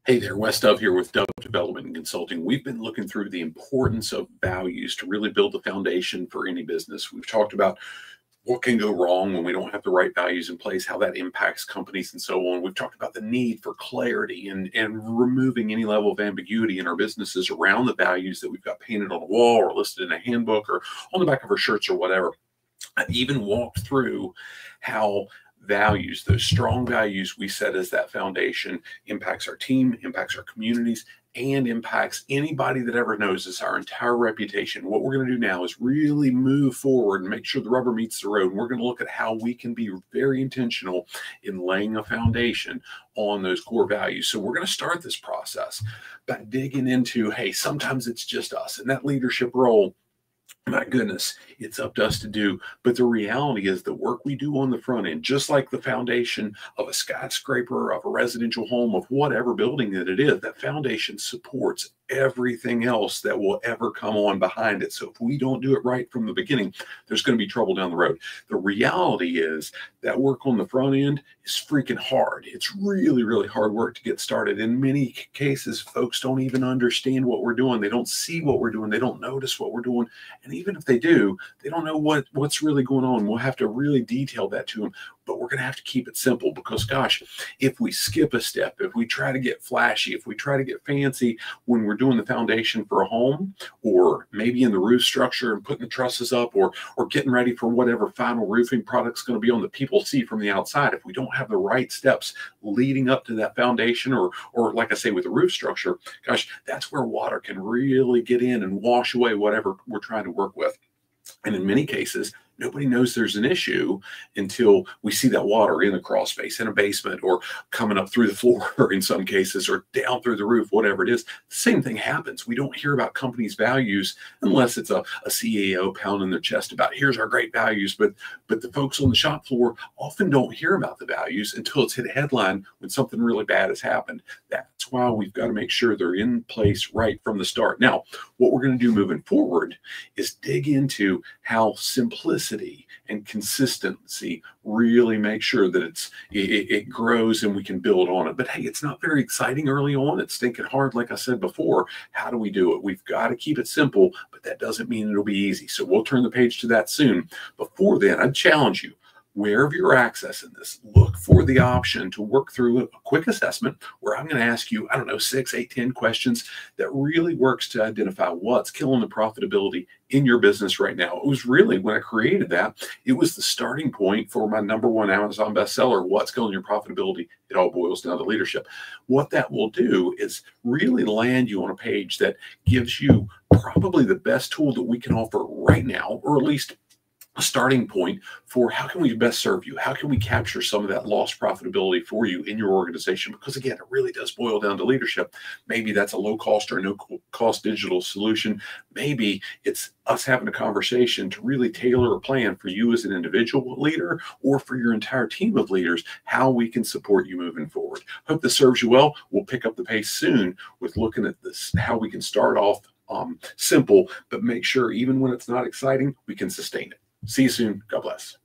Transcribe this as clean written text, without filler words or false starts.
Hey there, Wes Dove here with Dove Development and Consulting. We've been looking through the importance of values to really build the foundation for any business. We've talked about what can go wrong when we don't have the right values in place, how that impacts companies and so on. We've talked about the need for clarity and removing any level of ambiguity in our businesses around the values that we've got painted on a wall or listed in a handbook or on the back of our shirts or whatever. I've even walked through how values, those strong values we set as that foundation, impacts our team, impacts our communities, and impacts anybody that ever knows us, our entire reputation. What we're going to do now is really move forward and make sure the rubber meets the road. And we're going to look at how we can be very intentional in laying a foundation on those core values. So we're going to start this process by digging into, hey, sometimes it's just us and that leadership role. My goodness, it's up to us to do. But the reality is the work we do on the front end, just like the foundation of a skyscraper, of a residential home, of whatever building that it is, that foundation supports everything else that will ever come on behind it. So if we don't do it right from the beginning, there's going to be trouble down the road. The reality is that work on the front end is freaking hard. It's really, really hard work to get started. In many cases, folks don't even understand what we're doing. They don't see what we're doing. They don't notice what we're doing. And even if they do, they don't know what's really going on. We'll have to really detail that to them. But we're going to have to keep it simple because, gosh, if we skip a step, if we try to get flashy, if we try to get fancy when we're doing the foundation for a home, or maybe in the roof structure and putting the trusses up, or getting ready for whatever final roofing product's going to be on that people see from the outside, if we don't have the right steps leading up to that foundation, or like I say with the roof structure, gosh, that's where water can really get in and wash away whatever we're trying to work with. And in many cases, nobody knows there's an issue until we see that water in the crawl space, in a basement, or coming up through the floor in some cases, or down through the roof, whatever it is. The same thing happens. We don't hear about companies' values unless it's a CEO pounding their chest about, here's our great values. But the folks on the shop floor often don't hear about the values until it's hit a headline when something really bad has happened. That's why we've got to make sure they're in place right from the start. Now, what we're going to do moving forward is dig into how simplicity and consistency really make sure that it grows and we can build on it. But hey, it's not very exciting early on. It's thinking hard, like I said before. How do we do it? We've got to keep it simple, but that doesn't mean it'll be easy. So we'll turn the page to that soon. Before then, I'd challenge you, wherever you're accessing this, look for the option to work through a quick assessment where I'm going to ask you, I don't know, 6, 8, 10 questions that really works to identify what's killing the profitability in your business right now. It was really, when I created that, it was the starting point for my #1 Amazon bestseller, What's Killing Your Profitability? It all boils down to leadership. What that will do is really land you on a page that gives you probably the best tool that we can offer right now, or at least a starting point for how can we best serve you? How can we capture some of that lost profitability for you in your organization? Because again, it really does boil down to leadership. Maybe that's a low cost or no cost digital solution. Maybe it's us having a conversation to really tailor a plan for you as an individual leader or for your entire team of leaders, how we can support you moving forward. Hope this serves you well. We'll pick up the pace soon with looking at this, how we can start off simple, but make sure even when it's not exciting, we can sustain it. See you soon. God bless.